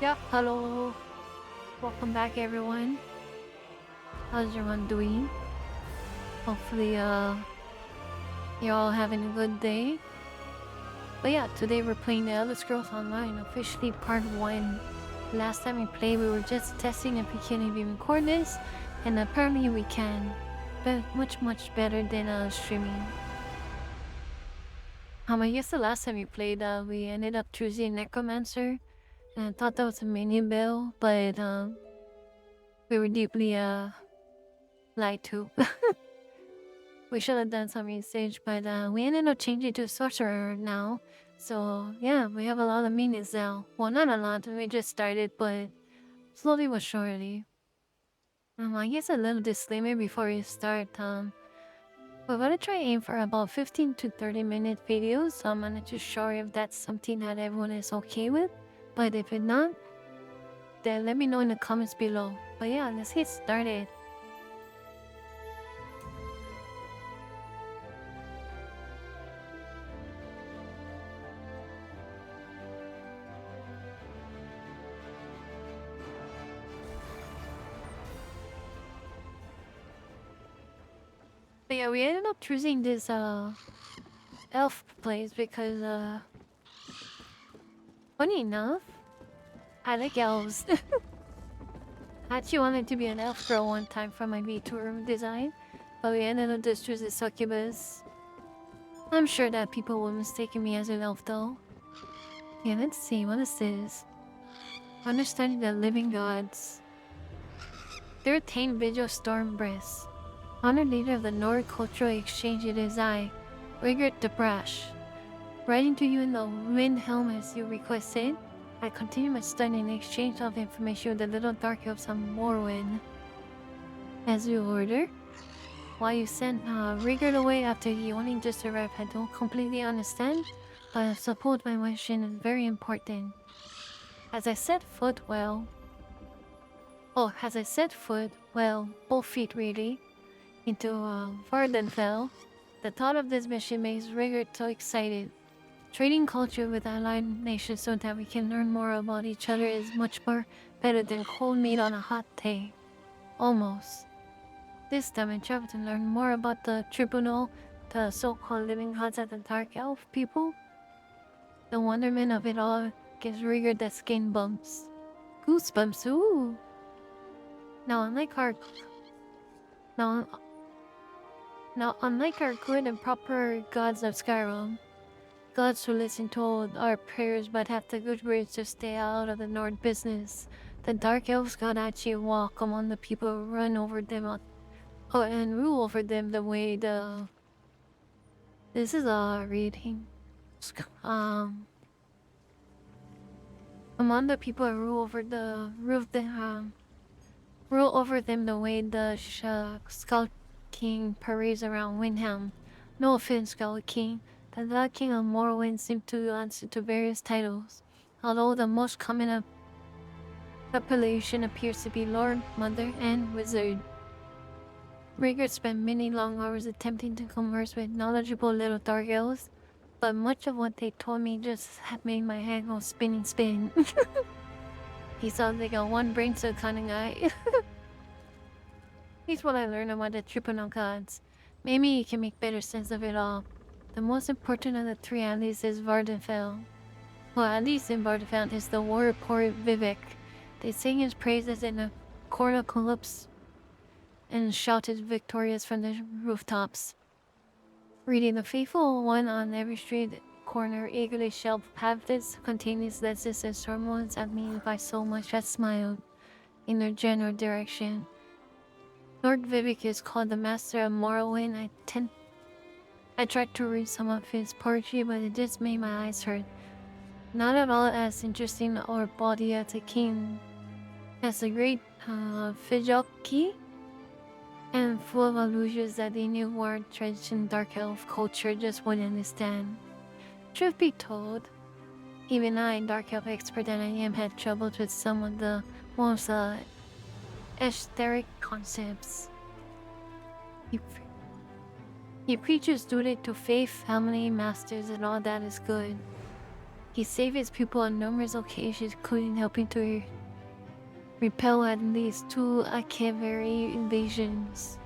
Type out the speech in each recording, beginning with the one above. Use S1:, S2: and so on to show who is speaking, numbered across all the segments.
S1: Yeah, hello. Welcome back everyone. How's everyone doing? Hopefully you're all having a good day. But yeah, today we're playing the Elder Scrolls Online, officially part 1. Last time we played we were just testing if we can even record this, and apparently we can. But much better than streaming. I guess the last time we played we ended up choosing Necromancer, and I thought that was a mini bill, but we were deeply lied to. We should have done some research, but we ended up changing to sorcerer now. So yeah, we have a lot of minions now. Well, not a lot. We just started, but slowly but surely. I guess a little disclaimer before we start. We're gonna try aim for about 15 to 30-minute videos. So I'm not too sure if that's something that everyone is okay with. But if it's not, then let me know in the comments below. But yeah, let's get started. But yeah, we ended up choosing this elf place because funny enough, I like elves. I actually wanted to be an elf girl one time for my V-Tour design, but we ended up just choosing succubus. I'm sure that people will mistake me as an elf though. Yeah, let's see, what is this? Understanding the living gods. 13 Vigil Storm Breath. Honored leader of the Nord Cultural Exchange, it is I, Rigert the Brash. Writing to you in the wind helm as you requested, I continue my study in exchange of information with the little dark elves on Morwen. As you order, why you sent Rigert away after he only just arrived, I don't completely understand, but I suppose my mission is very important. As I set foot, both feet really, into Vardenfell, the thought of this mission makes Rigert so excited. Trading culture with allied nations so that we can learn more about each other is much more better than cold meat on a hot day. Almost. This time I traveled to learn more about the tribunal, the so-called living gods of the dark elf people. The wonderment of it all gives Rigger the skin bumps. Goosebumps, ooh! Now unlike our now, now unlike our good and proper gods of Skyrim, gods who listen to our prayers but have the good words to stay out of the Nord business, the dark elves god actually walk among the people, run over them and rule over them the way the this is a reading. Among the people who rule over them the way the Skull King parades around Windhelm. No offense, Skull King. The King of Morrowind seemed to answer to various titles, although the most common appellation appears to be Lord, Mother, and Wizard. Rigard spent many long hours attempting to converse with knowledgeable little dark elves, but much of what they told me just had made my head go spin. He sounds like a one-brain so kind of guy. Here's what I learned about the tribunal gods. Maybe you can make better sense of it all. The most important of the three at least is Vardenfell. Well, at least in Vardenfell is the warrior poet Vivek. They sing his praises in the cornucopias and shouted victorious from the rooftops. Reading the faithful one on every street corner eagerly shelved pamphlets containing his lessons and sermons at me by so much I smiled in their general direction. Lord Vivek is called the master of Morrowind. I tried to read some of his poetry, but it just made my eyes hurt. Not at all as interesting or bawdy as a king, as the great Fijoki, and full of allusions that the new war tradition dark elf culture just wouldn't understand. Truth be told, even I, dark elf expert that I am, had troubles with some of the most esoteric concepts. He preaches duty to faith, family, masters, and all that is good. He saved his people on numerous occasions, including helping to repel at least 2 Akeveri invasions.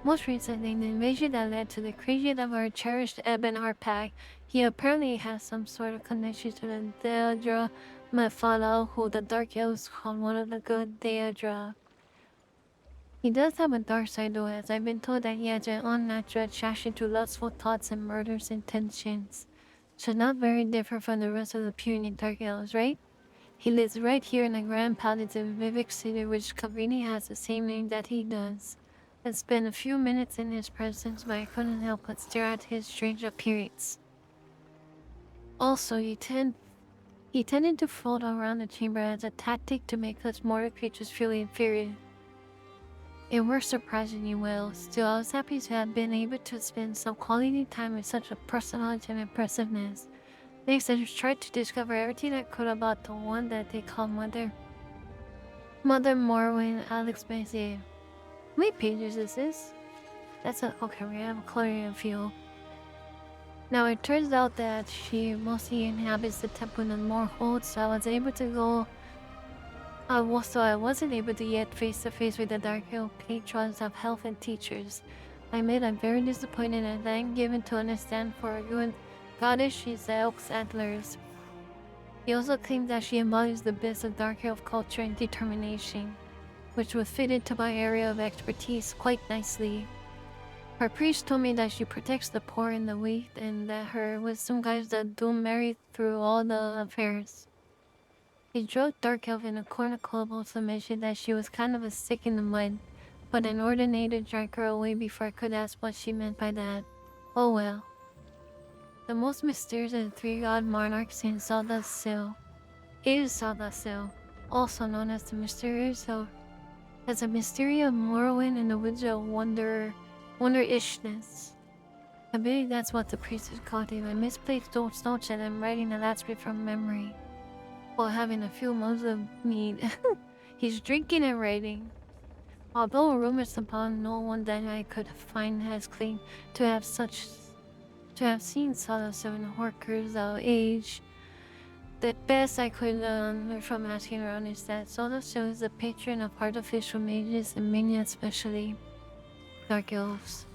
S1: Most recently, the invasion that led to the creation of our cherished Ebon Pack. He apparently has some sort of connection to the Deadra Mephala, who the Dark Elves call one of the good Deadra. He does have a dark side though, as I've been told that he has an unnatural attraction to lustful thoughts and murderous intentions. So not very different from the rest of the puny Dark Elves, right? He lives right here in the Grand Palace of Vivek City, which conveniently has the same name that he does. I spent a few minutes in his presence, but I couldn't help but stare at his strange appearance. Also, he tended to float around the chamber as a tactic to make us mortal creatures feel inferior. It worked surprisingly well. Still, I was happy to have been able to spend some quality time with such a personality and impressiveness. Next, I tried to discover everything I could about the one that they call Mother. Mother Morwen Alex Messier. How many pages is this? That's a okay, we have a clearing field. Now it turns out that she mostly inhabits the temple and more holds, so I was able to go. I wasn't able to yet face to face with the Dark Hill patrons of health and teachers. I made I'm very disappointed and then given to understand for a good goddess she's the Elk's antlers. He also claimed that she embodies the best of Dark Elf culture and determination, which would fit into my area of expertise quite nicely. Her priest told me that she protects the poor and the weak, and that her wisdom guides the doomed Mary through all the affairs. He drove Dark Elf in a corner club, also mentioned that she was kind of a stick in the mud, but an ordinator drank her away before I could ask what she meant by that. Oh well. The most mysterious of the 3 god monarchs in Sawdust Sill is Sawdust Sill, also known as the Mysterious of as a mystery of Morrowind and the Woods of Wonder-ishness. I believe that's what the priest is called him. I misplaced those notes and I'm writing the last bit from memory, while having a few months of mead. He's drinking and writing. Although rumors upon no one that I could find has claimed to have seen Sawdust Sill in Horker's age, the best I could learn from asking around is that Sawdust Sill is the patron of artificial mages and minions, especially Dark Elves.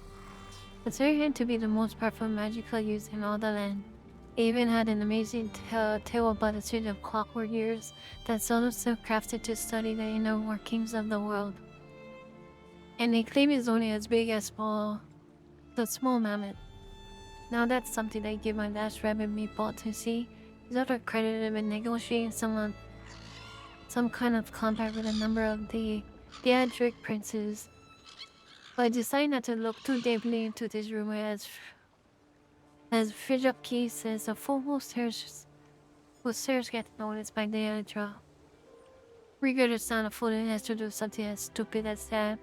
S1: Consider him to be the most powerful magical used in all the land. He even had an amazing tale about a series of clockwork years that Sawdust Sill crafted to study the inner workings of the world. And they claim it's only as big as the small mammoth. Now that's something they give my last rabbit meatball to see. He's also credited with negotiating some kind of compact with a number of the Theatric princes. But I decided not to look too deeply into this rumor as Fridjupki says a fool who stares gets noticed by Deadra. Regard the sound of fool that has to do something as stupid as that.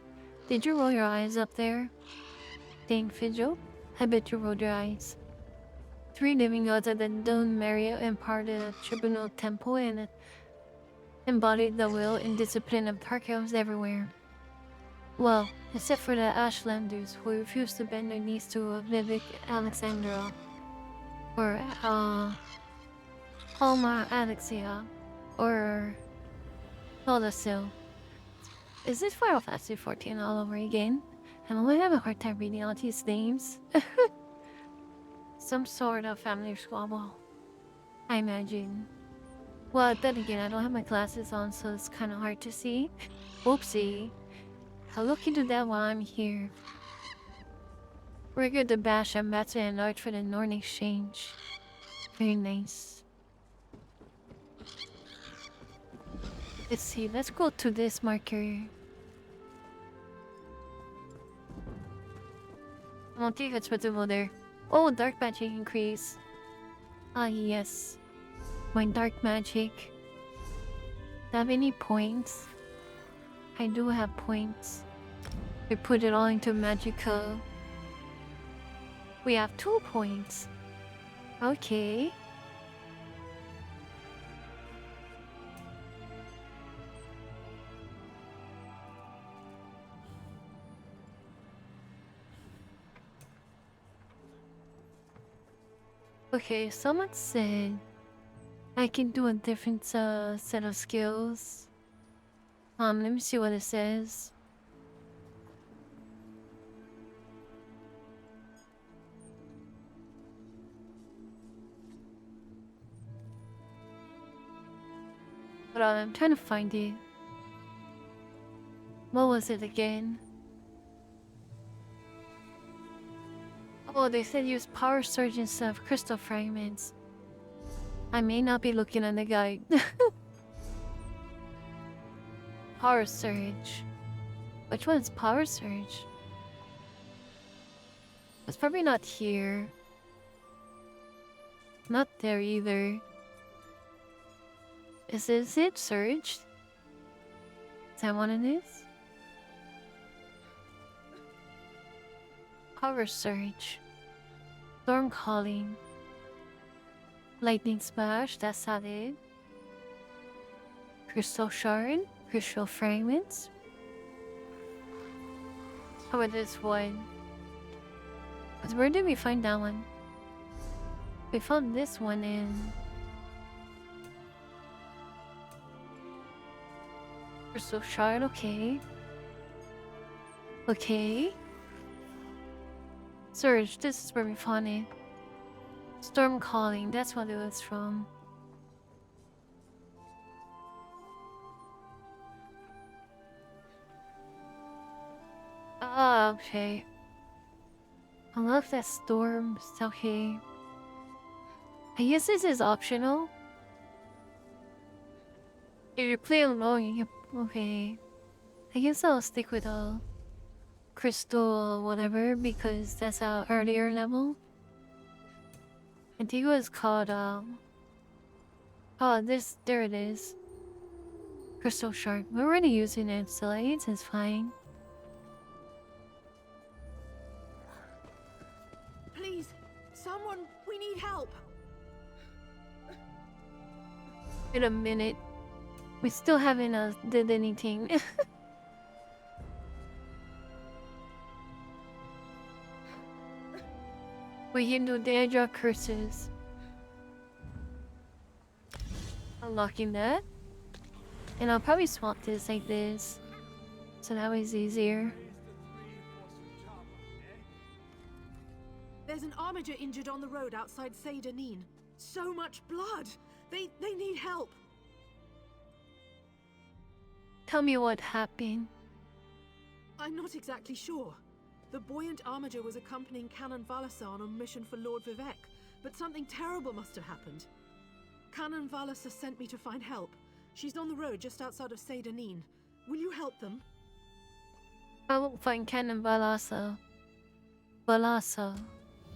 S1: Did you roll your eyes up there? Dang, Fidjo? I bet you rolled your eyes. 3 living gods of the Dune Mario imparted a tribunal temple and embodied the will and discipline of Dark Elves everywhere. Well, except for the Ashlanders, who refused to bend their knees to Vivek Alexandra, or Palma Alexia, or Lodasil. Is this Final Fantasy 14 all over again? Am I having a hard time reading all these names? Some sort of family squabble, I imagine. Well, then again, I don't have my glasses on, so it's kind of hard to see. Oopsie. I'll look into that while I'm here. We're good to bash and Matsu and Arch for the Norn exchange. Very nice. Let's see, let's go to this marker. I don't think it's possible there. Oh, dark magic increase. Ah, yes. My dark magic. Do I have any points? I do have points. We put it all into Magica. We have 2 points. Okay. Okay, someone said I can do a different set of skills. Let me see what it says. Hold on, I'm trying to find it. What was it again? Oh, they said use power surge instead of crystal fragments. I may not be looking at the guide. Power surge. Which one's power surge? It's probably not here. Not there either. Is it surged? Is that what it is? Power surge. Storm calling. Lightning splash, that's not it. Crystal shard, crystal fragments. How about this one? Cause where did we find that one? We found this one in crystal shard, okay. Okay. Surge, this is where we found it. Storm calling, that's what it was from. Ah, okay. I love that storm. It's okay. I guess this is optional. If you play alone, you can... Okay. I guess I'll stick with crystal whatever because that's our earlier level. I think it was called oh, there it is. Crystal shard. We're already using it, so it's fine.
S2: Please, someone, we need help.
S1: Wait a minute. We still haven't did anything. We can do Daedra curses. Unlocking that. And I'll probably swap this like this. So that way it's easier.
S2: There's an armiger injured on the road outside Seydanin. So much blood. They need help.
S1: Tell me what happened.
S2: I'm not exactly sure. The buoyant armiger was accompanying Canon Valasa on a mission for Lord Vivek, but something terrible must have happened. Canon Valasa sent me to find help. She's on the road just outside of Seydanin. Will you help them?
S1: I will find Canon Valasa. Valasa.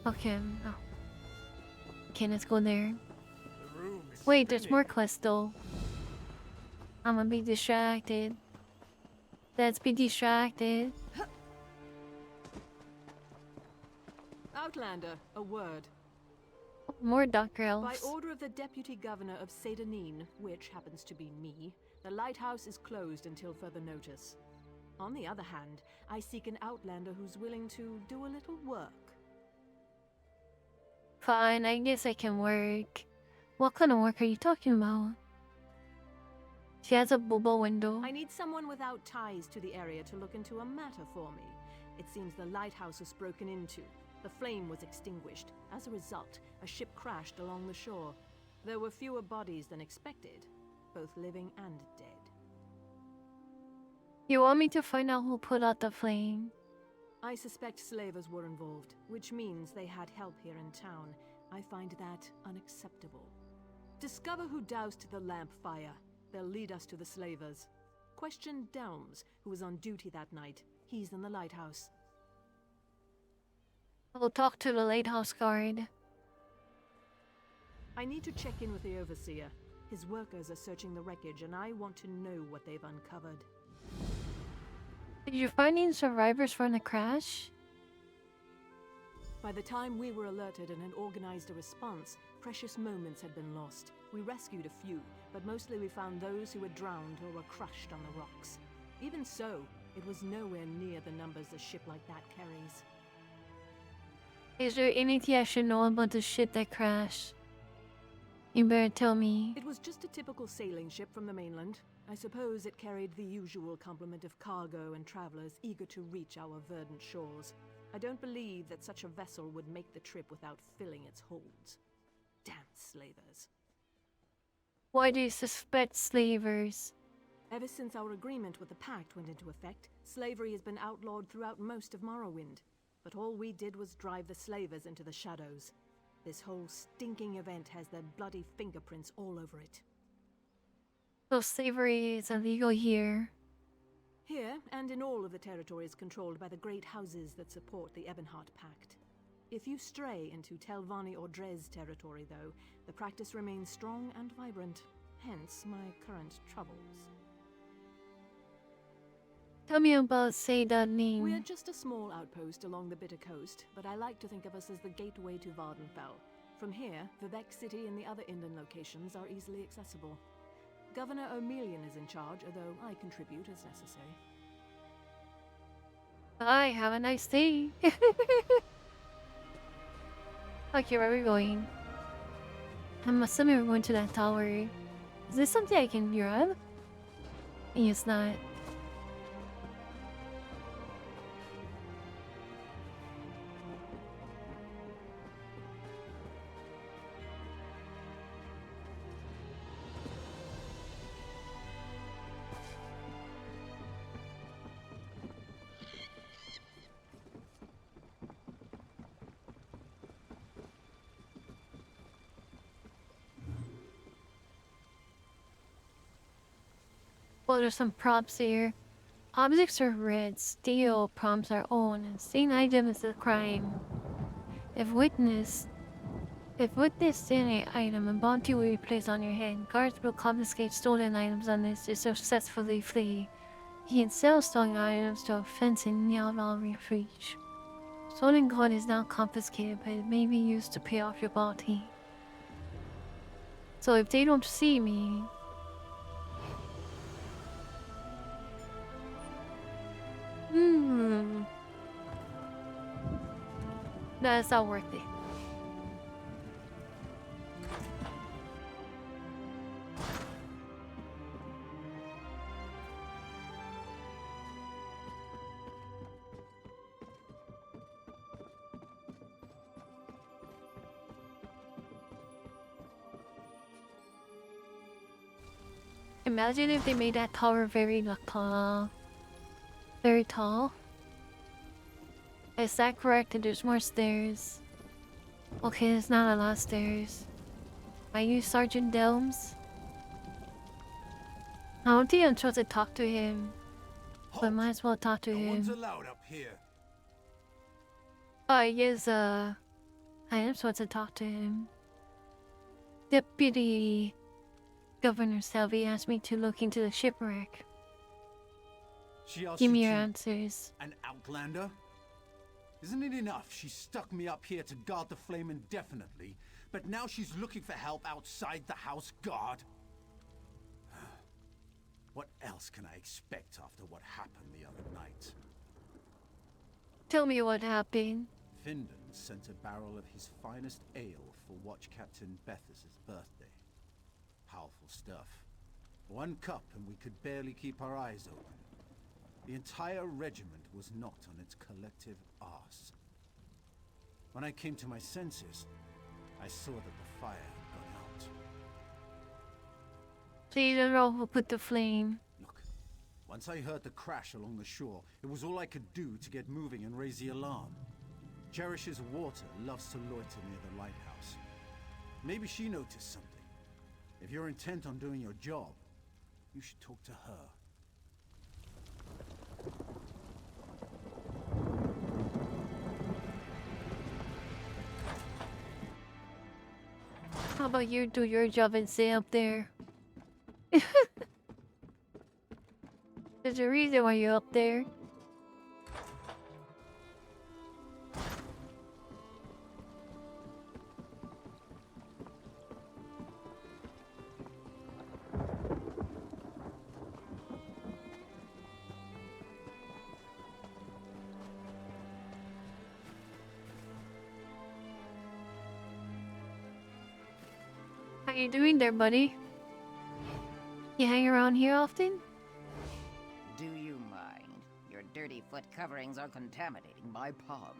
S1: Okay, no. Okay, let's go there. Wait, there's more quests though. I'm gonna be distracted. Let's be distracted.
S2: Outlander, a word.
S1: More dark
S2: By
S1: elves.
S2: order of the Deputy Governor of Seydanin, which happens to be me, the lighthouse is closed until further notice. On the other hand, I seek an outlander who's willing to do a little work.
S1: Fine, I guess I can work. What kind of work are you talking about? She has a bubble window.
S2: I need someone without ties to the area to look into a matter for me. It seems the lighthouse was broken into. The flame was extinguished. As a result, a ship crashed along the shore. There were fewer bodies than expected, both living and dead.
S1: You want me to find out who put out the flame?
S2: I suspect slavers were involved, which means they had help here in town. I find that unacceptable. Discover who doused the lamp fire. They'll lead us to the slavers. Question Delms, who was on duty that night. He's in the lighthouse.
S1: I'll talk to the lighthouse guard.
S2: I need to check in with the overseer. His workers are searching the wreckage, and I want to know what they've uncovered.
S1: Did you find any survivors from the crash?
S2: By the time we were alerted and had organized a response, precious moments had been lost. We rescued a few, but mostly we found those who had drowned or were crushed on the rocks. Even so, it was nowhere near the numbers a ship like that carries.
S1: Is there anything I should know about the ship that crashed? You better tell me.
S2: It was just a typical sailing ship from the mainland. I suppose it carried the usual complement of cargo and travelers eager to reach our verdant shores. I don't believe that such a vessel would make the trip without filling its holds. Damn slavers.
S1: Why do you suspect slavers?
S2: Ever since our agreement with the Pact went into effect, slavery has been outlawed throughout most of Morrowind. But all we did was drive the slavers into the shadows. This whole stinking event has their bloody fingerprints all over it.
S1: So slavery is illegal here.
S2: Here, and in all of the territories controlled by the great houses that support the Ebonheart Pact. If you stray into Telvanni or Dres territory, though, the practice remains strong and vibrant. Hence my current troubles.
S1: Tell me about Seyda
S2: We are just a small outpost along the Bitter Coast, but I like to think of us as the gateway to Vardenfell. From here, Vivek City and the other inland locations are easily accessible. Governor O'Melian is in charge, although I contribute as necessary.
S1: Bye, have a nice day. Okay, where are we going? I'm assuming we're going to that tower. Is this something I can grab? It's not. Well, there's some props here. Objects are red, steel prompts are own, and seen item is a crime. If witnessed any item, a bounty will be placed on your head. Guards will confiscate stolen items unless you successfully flee. You can sell stolen items to a fence in Nyalval Reach. Stolen gold is now confiscated, but it may be used to pay off your bounty. So if they don't see me... That's not worth it. Imagine if they made that tower very tall. Very tall. Is that correct? And there's more stairs. Okay, there's not a lot of stairs. I use Sergeant Delms. I don't think I'm supposed to talk to him. But I might as well talk to
S3: No
S1: him.
S3: one's allowed up here.
S1: Yes, I am supposed to talk to him. Deputy Governor Selby asked me to look into the shipwreck.
S3: She asked
S1: Give me
S3: you
S1: your
S3: to-
S1: answers.
S3: An outlander? Isn't it enough she stuck me up here to guard the flame indefinitely, but now she's looking for help outside the house guard? What else can I expect after what happened the other night?
S1: Tell me what happened.
S3: Findon sent a barrel of his finest ale for Watch Captain Bethes's birthday. Powerful stuff. One cup and we could barely keep our eyes open. The entire regiment was knocked on its collective arse. When I came to my senses, I saw that the fire had gone out.
S1: Please don't know who put the flame.
S3: Look, once I heard the crash along the shore, it was all I could do to get moving and raise the alarm. Cherish's water loves to loiter near the lighthouse. Maybe she noticed something. If you're intent on doing your job, you should talk to her.
S1: How about you do your job and stay up there? There's a reason why you're up there. What you doing there, buddy? You hang around here often?
S4: Do you mind? Your dirty foot coverings are contaminating my pond.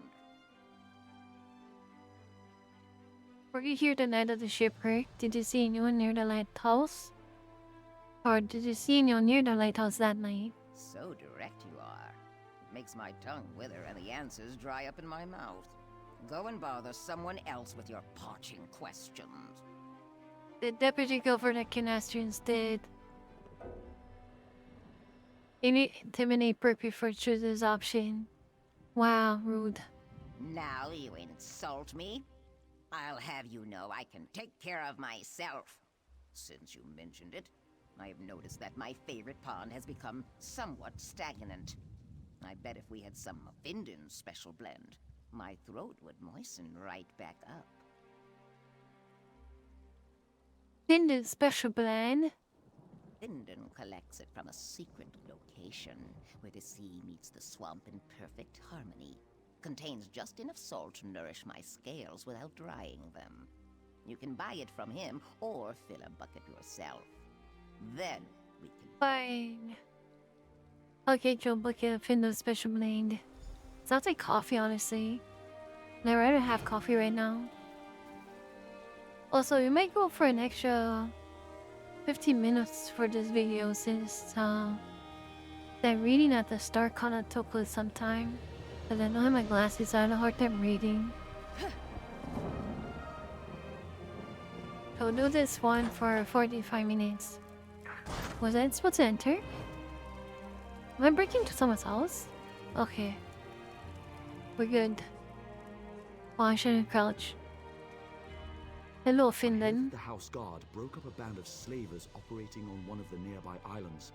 S1: Were you here the night of the shipwreck? Did you see anyone near the lighthouse? Or did you see anyone near the lighthouse that night?
S4: So direct you are. It makes my tongue wither and the answers dry up in my mouth. Go and bother someone else with your parching questions.
S1: The deputy governor Canastrians did. Intimidate Burpee for choose this option. Wow, rude.
S4: Now you insult me? I'll have you know I can take care of myself. Since you mentioned it, I have noticed that my favorite pond has become somewhat stagnant. I bet if we had some Findon special blend, my throat would moisten right back up.
S1: Findon special blend?
S4: Findon collects it from a secret location where the sea meets the swamp in perfect harmony. Contains just enough salt to nourish my scales without drying them. You can buy it from him or fill a bucket yourself. Then we can...
S1: Fine. I'll get you a bucket of Findon special blend. Sounds like coffee, honestly. And I'd rather have coffee right now. Also, we might go for an extra 15 minutes for this video since that reading at the start kind of took us some time. But I don't have my glasses, so I had a hard time reading. So we'll do this one for 45 minutes. Was I supposed to enter? Am I breaking into someone's house? Okay. We're good. Oh, I shouldn't crouch. Hello, Finland.
S5: The house guard broke up a band of slavers operating on one of the nearby islands.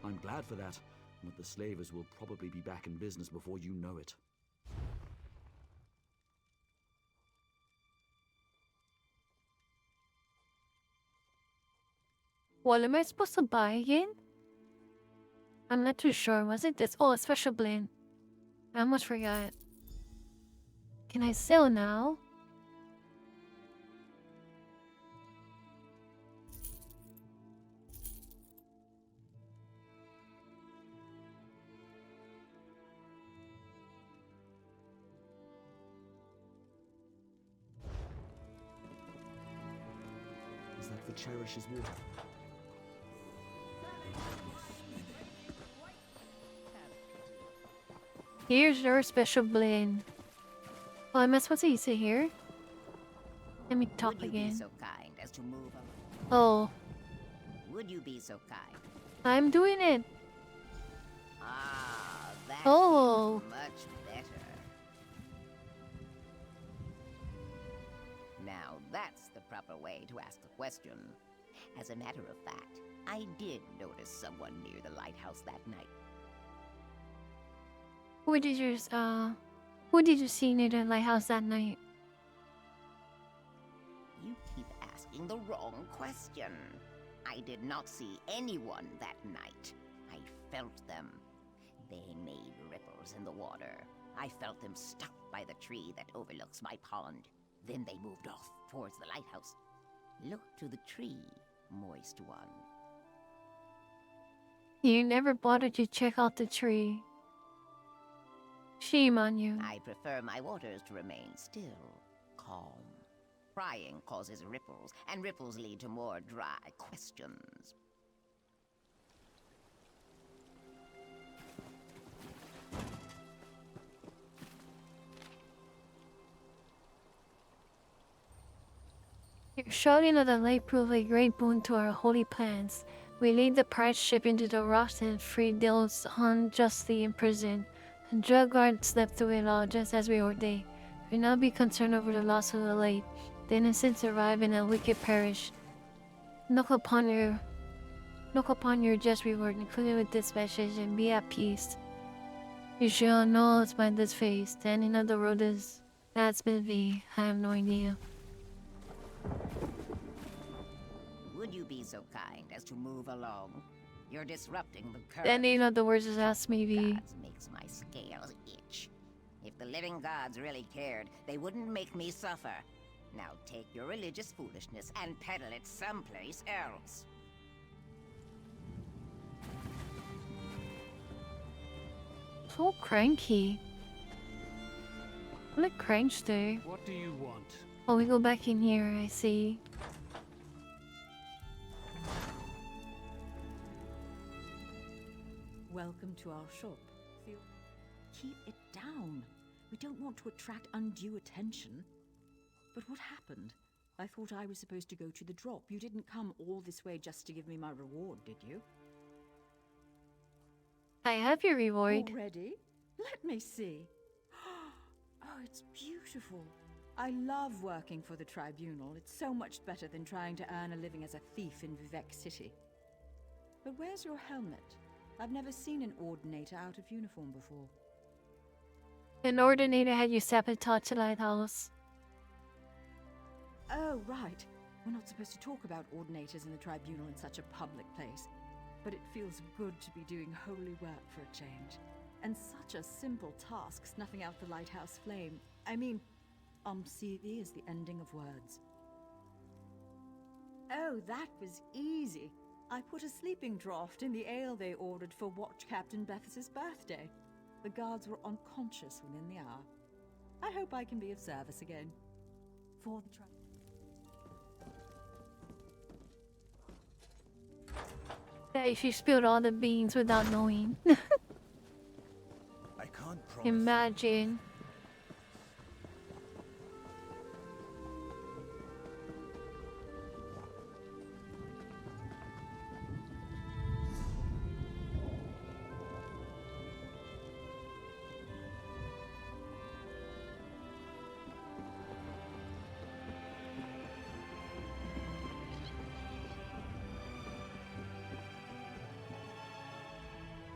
S5: I'm glad for that, but the slavers will probably be back in business before you know it.
S1: What am I supposed to buy again? I'm not too sure. Was it this? Oh, a special blend. I almost forgot. Can I sell now?
S5: Is that for Cherish's water?
S1: Here's your special blend. Well, am I supposed to use it here? Let me talk
S4: Would you be
S1: again.
S4: so kind as to move on?
S1: Oh,
S4: Would you be so kind?
S1: I'm doing it.
S4: Ah, that's
S1: Oh.
S4: much better. Now that's the proper way to ask a question. As a matter of fact, I did notice someone near the lighthouse that night.
S1: Who did you see near the lighthouse that night?
S4: You keep asking the wrong question. I did not see anyone that night. I felt them. They made ripples in the water. I felt them stuck by the tree that overlooks my pond. Then they moved off towards the lighthouse. Look to the tree, moist one.
S1: You never bothered to check out the tree. Shame on you.
S4: I prefer my waters to remain still, calm. Prying causes ripples, and ripples lead to more dry questions.
S1: Your shouting of the light proved a great boon to our holy plans. We laid the prize ship into the rocks and freed those unjustly imprisoned. The drug guard slept through it all just as we ordained. We now be concerned over the loss of the light. The innocent survive and the wicked perish. Look upon your just reward, including with this message, and be at peace. You shall know it's by this face. The ending of the road is that's been me. I have no idea.
S4: Would you be so kind as to move along? You're disrupting the current.
S1: The ending of the words is asked maybe.
S4: Gods makes my scales itch. If the living gods really cared, they wouldn't make me suffer. Now take your religious foolishness and peddle it someplace else.
S1: So cranky. What a crankster.
S6: What do you want?
S1: Oh, we go back in here, I see.
S7: Welcome to our shop. Keep it down. We don't want to attract undue attention. But what happened? I thought I was supposed to go to the drop. You didn't come all this way just to give me my reward, did you?
S1: I have your reward.
S7: Already? Let me see. Oh, it's beautiful. I love working for the tribunal. It's so much better than trying to earn a living as a thief in Vivec City. But where's your helmet? I've never seen an ordinator out of uniform before.
S1: An ordinator had you sabotage the lighthouse.
S7: Oh, right. We're not supposed to talk about ordinators in the tribunal in such a public place. But it feels good to be doing holy work for a change. And such a simple task, snuffing out the lighthouse flame. I mean, Umsevi is the ending of words. Oh, that was easy. I put a sleeping draught in the ale they ordered for Watch Captain Bethes's birthday. The guards were unconscious within the hour. I hope I can be of service again. For the
S1: That if you spilled all the beans without knowing.
S3: I can't promise.
S1: Imagine.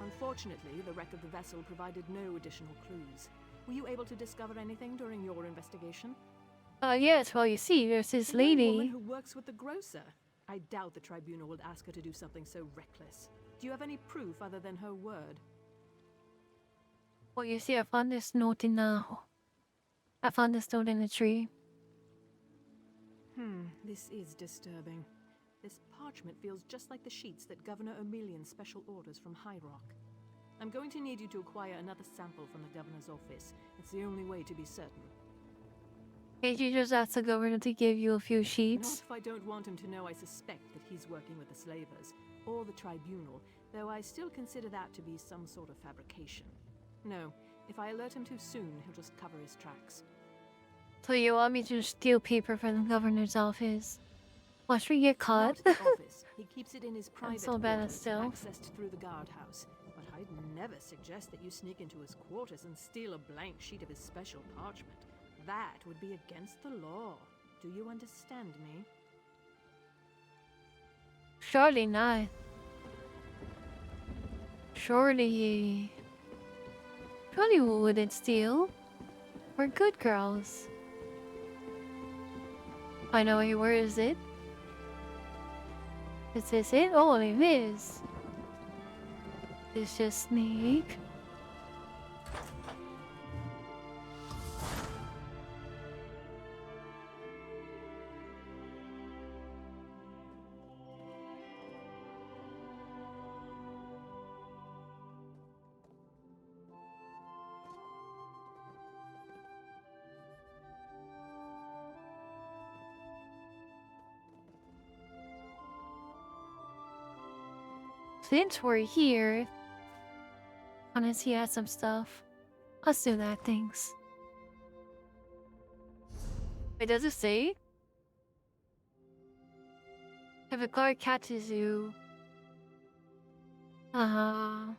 S2: Unfortunately, the wreck of the vessel provided no additional clues. Were you able to discover anything during your investigation?
S1: Yes, well, you see, there's this
S2: The young woman
S1: lady.
S2: who works with the grocer. I doubt the tribunal would ask her to do something so reckless. Do you have any proof other than her word?
S1: Well, you see, I found this note in the... I found this note in the tree.
S2: This is disturbing. This parchment feels just like the sheets that Governor O'Melian special orders from High Rock. I'm going to need you to acquire another sample from the governor's office. It's the only way to be certain.
S1: Can't you just ask the governor to give you a few
S2: Not
S1: sheets?
S2: if I don't want him to know I suspect that he's working with the slavers, or the tribunal, though I still consider that to be some sort of fabrication. No, if I alert him too soon, he'll just cover his tracks.
S1: So you want me to steal paper from the governor's office? Watch me get caught.
S2: Not the office. He keeps it in his private
S1: so bad at
S2: quarters,
S1: stealth.
S2: accessed through the guardhouse. But I'd never suggest that you sneak into his quarters and steal a blank sheet of his special parchment. That would be against the law. Do you understand me?
S1: Surely not. Surely we wouldn't steal. We're good girls. I know. Where is it? Is this it? Oh, it is. It's just sneak. Since we're here, unless he has some stuff, let's do that. Thanks. Wait, does it say? If a guard catches you, oh,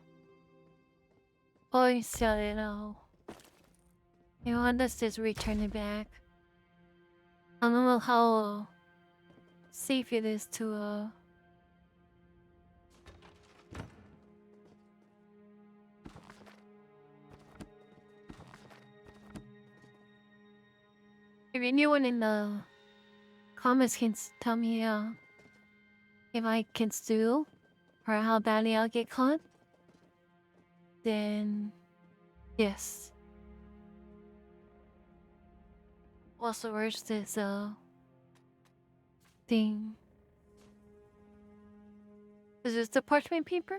S1: you sell it now. You want us to just return it back? I don't know how safe it is to If anyone in the comments can tell me if I can steal or how badly I'll get caught, then yes. What's the worst is thing. Is this the parchment paper?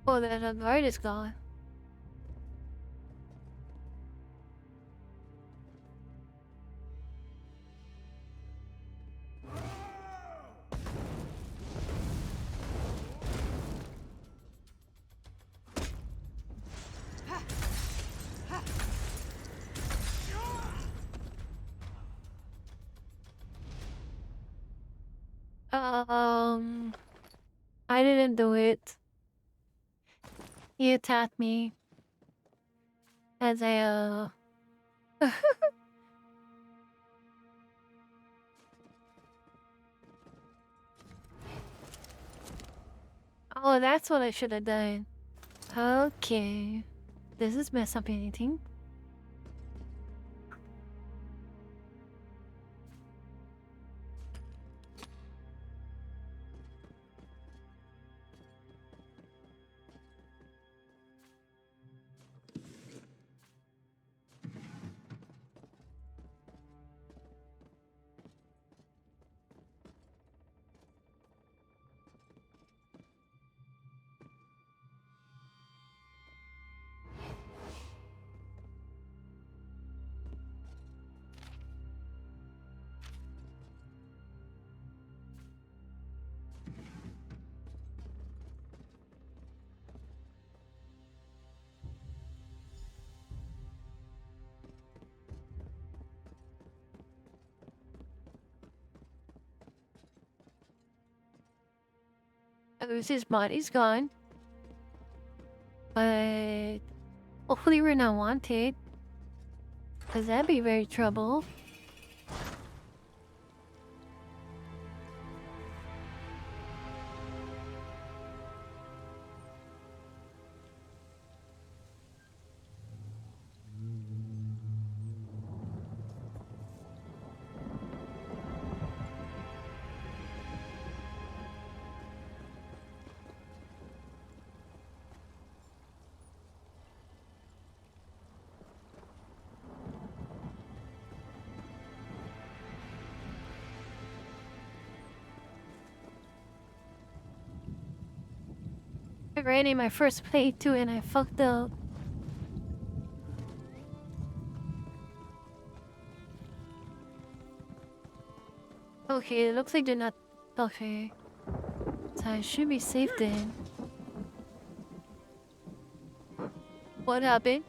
S1: Oh, that guard is gone. I didn't do it. He attacked me as I Oh, that's what I should have done. Okay. Does this mess up anything? His body's gone. But hopefully we're not wanted. Cause that'd be very trouble. I ran in my first playthrough and I fucked up. Okay, it looks like they're not... Okay. So I should be safe then. What happened?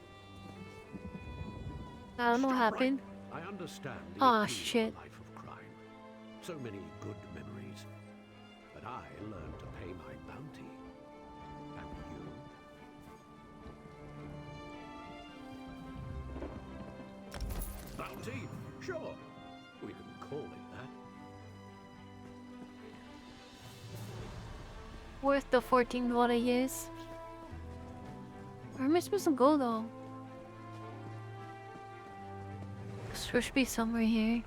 S1: I don't know what happened.
S6: I understand the
S1: Aw,
S6: appeal of a
S1: shit.
S6: life of crime. So many good memories. But I learned to pay my bounty. And you? Bounty? Sure. We can call it that.
S1: Worth the 14 what I use. Where am I supposed to go though? There should be somewhere here.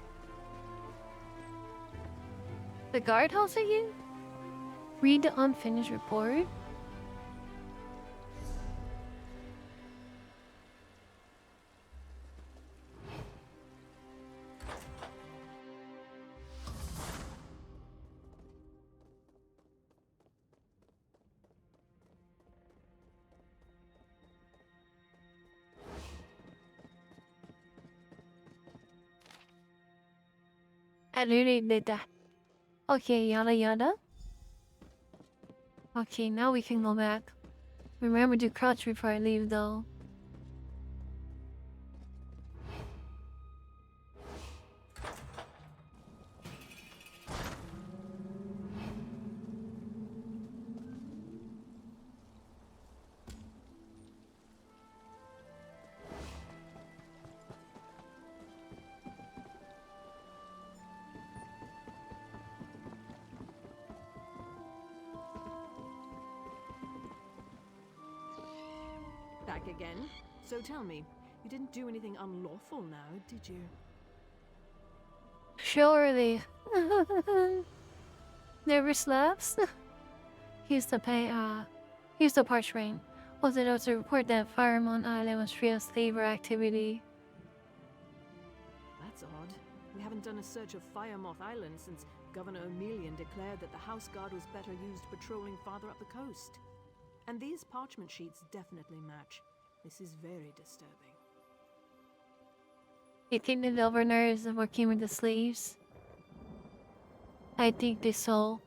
S1: The guardhouse again? Read the unfinished report. I literally did that. Okay, yada yada. Okay, now we can go back. Remember to crouch before I leave though.
S2: Back again? So tell me, you didn't do anything unlawful now, did you?
S1: Surely. Never slaps. He's the pay Here's the parchment. Was it also report that Fireman Island was free of slaver activity?
S2: That's odd. We haven't done a search of Firemoth Island since Governor O'Melian declared that the House Guard was better used patrolling farther up the coast. And these parchment sheets definitely match. This is very disturbing.
S1: You think the governor is working with the slaves? I think so.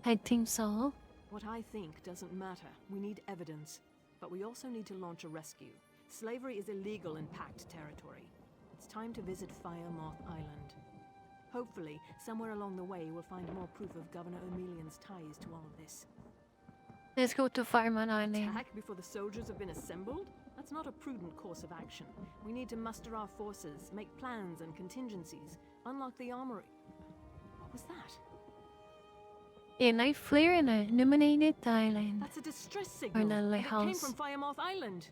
S1: I think so.
S2: What I think doesn't matter. We need evidence. But we also need to launch a rescue. Slavery is illegal in Pact territory. It's time to visit Firemoth Island. Hopefully, somewhere along the way, we'll find more proof of Governor O'Melian's ties to all of this.
S1: Let's go to Fireman Island.
S2: Attack before the soldiers have been assembled? That's not a prudent course of action. We need to muster our forces, make plans and contingencies, unlock the armory. What was that?
S1: A night flare in an illuminated island.
S2: That's a distress signal.
S1: Or the
S2: and it came
S1: lighthouse.
S2: from Firemoth Island.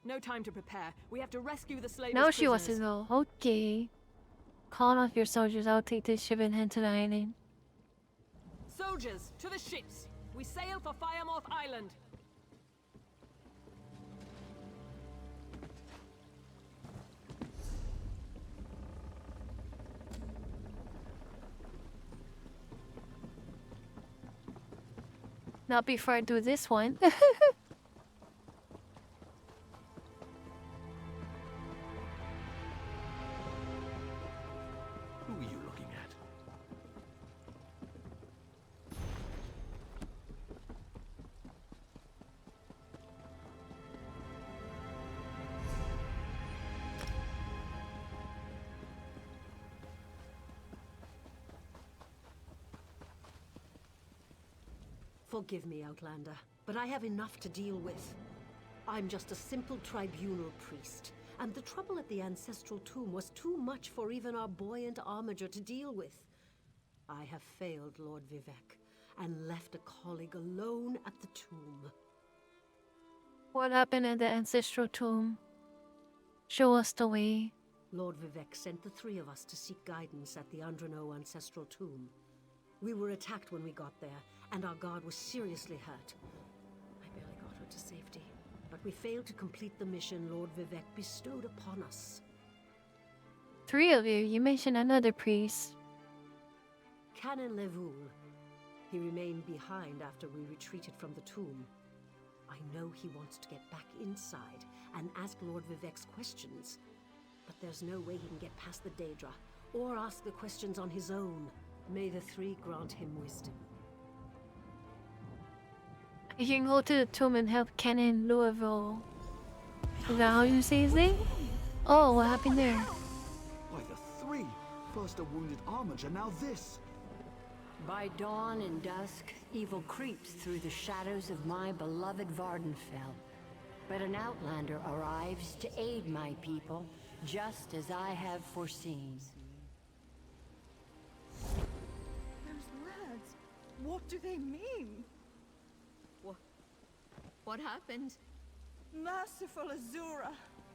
S2: No time to prepare. We have to rescue the slaves.
S1: Now she wants to go. Okay. Call off your soldiers. I'll take this ship and head to the island.
S2: Soldiers, to the ships! We sail for Firemoth Island!
S1: Not before I do this one.
S6: Who are you looking at?
S8: Forgive me, Outlander, but I have enough to deal with. I'm just a simple tribunal priest, and the trouble at the ancestral tomb was too much for even our buoyant armiger to deal with. I have failed Lord Vivek, and left a colleague alone at the tomb.
S1: What happened at the ancestral tomb? Show us the way.
S8: Lord Vivek sent the three of us to seek guidance at the Andrano ancestral tomb. We were attacked when we got there, and our guard was seriously hurt. I barely got her to safety, but we failed to complete the mission Lord Vivek bestowed upon us.
S1: 3 of you. You mentioned another priest.
S8: Canon Levoul. He remained behind after we retreated from the tomb. I know he wants to get back inside and ask Lord Vivek's questions, but there's no way he can get past the Daedra, or ask the questions on his own. May the three grant him wisdom.
S1: You can go to the tomb and help Canon Louisville. Is that how you say his name? Oh, what happened there?
S5: Why, the three! First a wounded armiger, now this!
S9: By dawn and dusk, evil creeps through the shadows of my beloved Vardenfell. But an outlander arrives to aid my people, just as I have foreseen.
S7: Those words, what do they mean?
S10: What happened?
S7: Merciful Azura,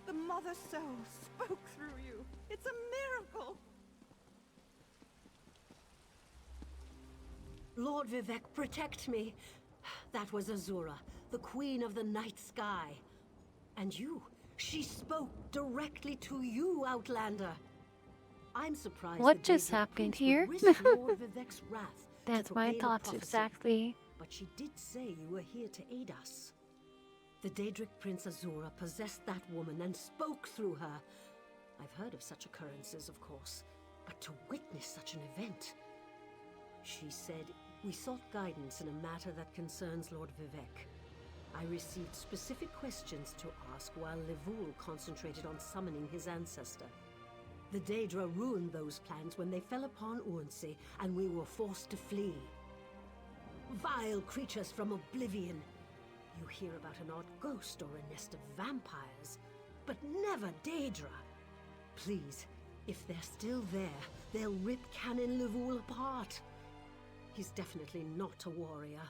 S7: the Mother Soul spoke through you. It's a miracle.
S8: Lord Vivek, protect me. That was Azura, the queen of the night sky. And you, she spoke directly to you, Outlander. I'm surprised.
S1: What
S8: the
S1: just
S8: Daedric
S1: happened
S8: Prince would
S1: here?
S8: risk Lord Vivek's wrath to
S1: That's my
S8: proclaim a
S1: thoughts
S8: prophecy.
S1: exactly.
S8: But she did say you were here to aid us. The Daedric Prince Azura possessed that woman and spoke through her. I've heard of such occurrences, of course, but to witness such an event... She said, we sought guidance in a matter that concerns Lord Vivek. I received specific questions to ask while Levoul concentrated on summoning his ancestor. The Daedra ruined those plans when they fell upon Urnsey, and we were forced to flee. Vile creatures from oblivion. You hear about an odd ghost or a nest of vampires, but never Daedra. Please, if they're still there, they'll rip Canon Levoul apart. He's definitely not a warrior.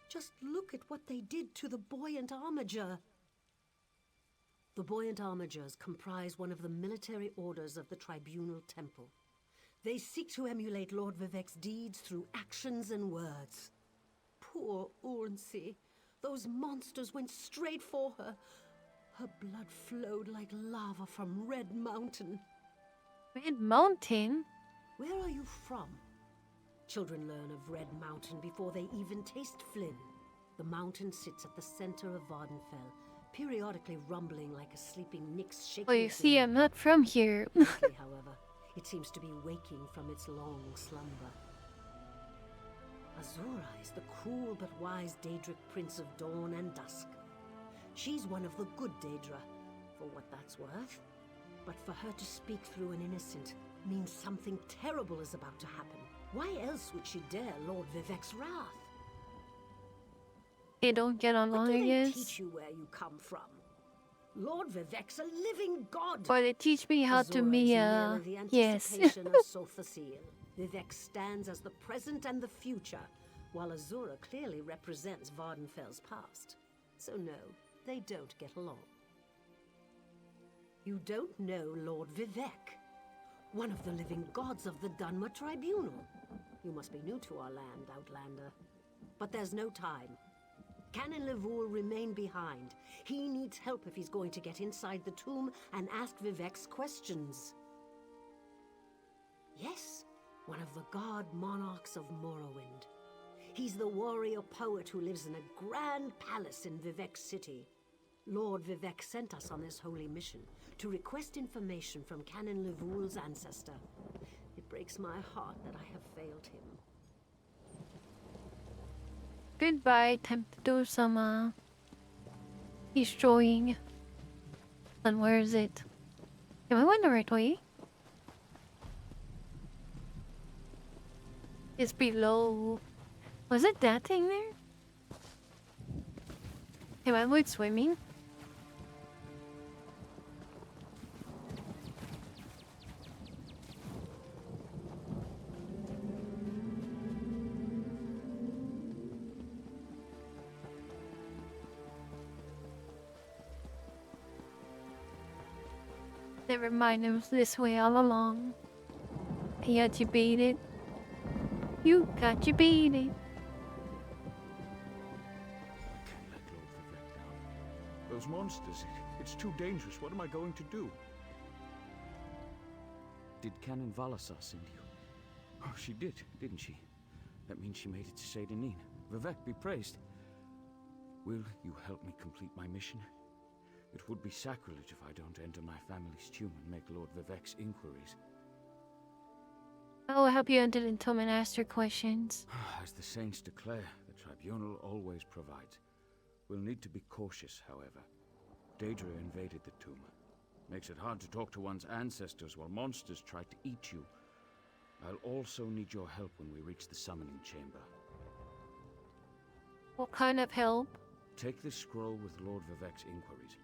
S8: Just look at what they did to the Buoyant Armiger. The Buoyant Armigers comprise one of the military orders of the Tribunal Temple. They seek to emulate Lord Vivek's deeds through actions and words. Poor Urnsey. Those monsters went straight for her. Her blood flowed like lava from Red Mountain.
S1: Red Mountain?
S8: Where are you from? Children learn of Red Mountain before they even taste Flynn. The mountain sits at the center of Vardenfell, periodically rumbling like a sleeping Nyx shaking.
S1: Well, you see, I'm not from here.
S8: Lately, however, it seems to be waking from its long slumber. Azura is the cruel but wise Daedric Prince of Dawn and Dusk. She's one of the good Daedra, for what that's worth. But for her to speak through an innocent means something terrible is about to happen. Why else would she dare Lord Vivek's wrath?
S1: They don't get
S8: What
S1: along,
S8: do
S1: I
S8: they
S1: guess.
S8: teach you where you come from? Lord Vivek's a living god!
S1: Or they teach me how to
S8: Azura
S1: be,
S8: is merely the
S1: yes.
S8: anticipation of Solthacil. Vivek stands as the present and the future, while Azura clearly represents Vardenfell's past. So no, they don't get along. You don't know Lord Vivek, one of the living gods of the Dunmer Tribunal. You must be new to our land, Outlander. But there's no time. Canon Levoul remain behind. He needs help if he's going to get inside the tomb and ask Vivek's questions. Yes, one of the god monarchs of Morrowind. He's the warrior poet who lives in a grand palace in Vivek City. Lord Vivek sent us on this holy mission to request information from Canon Levoul's ancestor. It breaks my heart that I have failed him.
S1: Goodbye, time to do some, destroying. And where is it? Am I going the right way? It's below. Was it that thing there? Am I avoid swimming? Never mind, it was this way all along. You got you beat it. You got you beat it.
S5: I can't let Lord Vivek down. Those monsters, it's too dangerous. What am I going to do? Did Canon Valasar send you? Oh, she did, didn't she? That means she made it to Seydanin. Vivek be praised. Will you help me complete my mission? It would be sacrilege if I don't enter my family's tomb and make Lord Vivek's inquiries.
S1: I will help you enter the tomb and ask your questions.
S5: As the saints declare, the tribunal always provides. We'll need to be cautious, however. Daedra invaded the tomb. Makes it hard to talk to one's ancestors while monsters try to eat you. I'll also need your help when we reach the summoning chamber.
S1: What kind of help?
S5: Take this scroll with Lord Vivek's inquiries,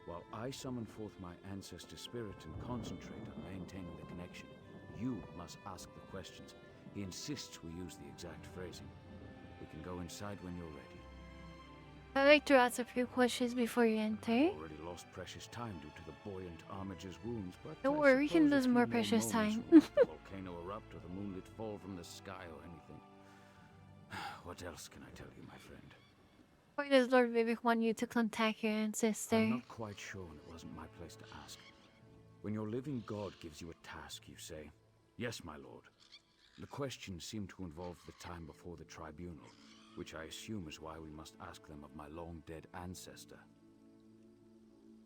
S5: while I summon forth my ancestor spirit and concentrate on maintaining the connection. You must ask the questions. He insists we use the exact phrasing. We can go inside when you're ready.
S1: I'd like to ask a few questions before you enter.
S5: Already lost precious time due to the buoyant Armiger's wounds, but
S1: Don't
S5: I
S1: worry, you can
S5: suppose a
S1: lose
S5: few
S1: more precious
S5: moments
S1: time.
S5: will make the volcano erupt or the moonlit fall from the sky or anything. What else can I tell you, my friend?
S1: Why does Lord Vivek want you to contact your ancestor?
S5: I'm not quite sure, and it wasn't my place to ask. When your living god gives you a task, you say, "Yes, my lord." The questions seem to involve the time before the tribunal, which I assume is why we must ask them of my long-dead ancestor.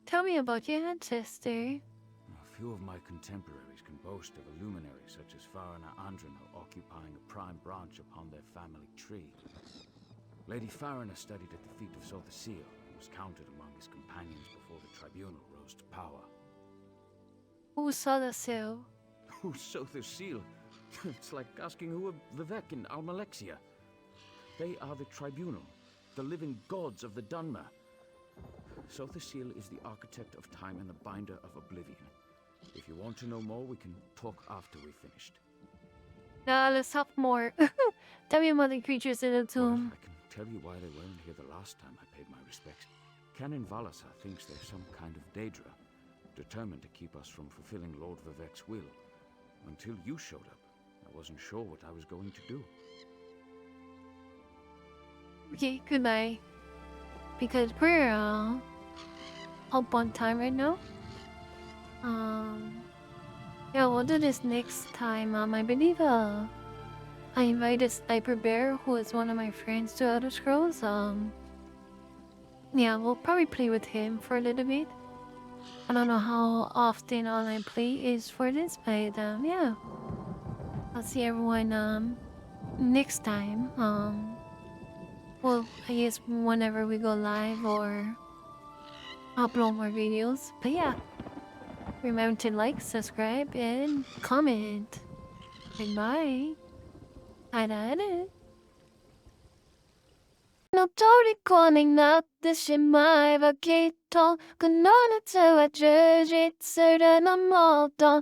S1: Tell me about your ancestor.
S5: A few of my contemporaries can boast of a luminary such as Farina Andrino occupying a prime branch upon their family tree. Lady Farina studied at the feet of Solthacil and was counted among his companions before the tribunal rose to power.
S1: Who saw the seal?
S5: Who's Solthacil? It's like asking who are Vivek and Almalexia. They are the tribunal, the living gods of the Dunmer. Solthacil is the architect of time and the binder of oblivion. If you want to know more, we can talk after we've finished.
S1: Nah, let's talk more. Tell me about the creatures in the tomb.
S5: Well, I can tell you why they weren't here the last time I paid my respects. Canon Valasar thinks they're some kind of Daedra, determined to keep us from fulfilling Lord Vivek's will. Until you showed up, I wasn't sure what I was going to do.
S1: Okay, goodbye. because we're up on time right now. Yeah, we'll do this next time. I believe I invited Sniper Bear, who is one of my friends, to Elder Scrolls. Yeah, we'll probably play with him for a little bit. I don't know how often online play is for this, but yeah. I'll see everyone next time. Well, I guess whenever we go live or upload more videos. But yeah, remember to like, subscribe, and comment. Goodbye. Bye. の虜になってしまえばきっとこの夏は充実するのもっと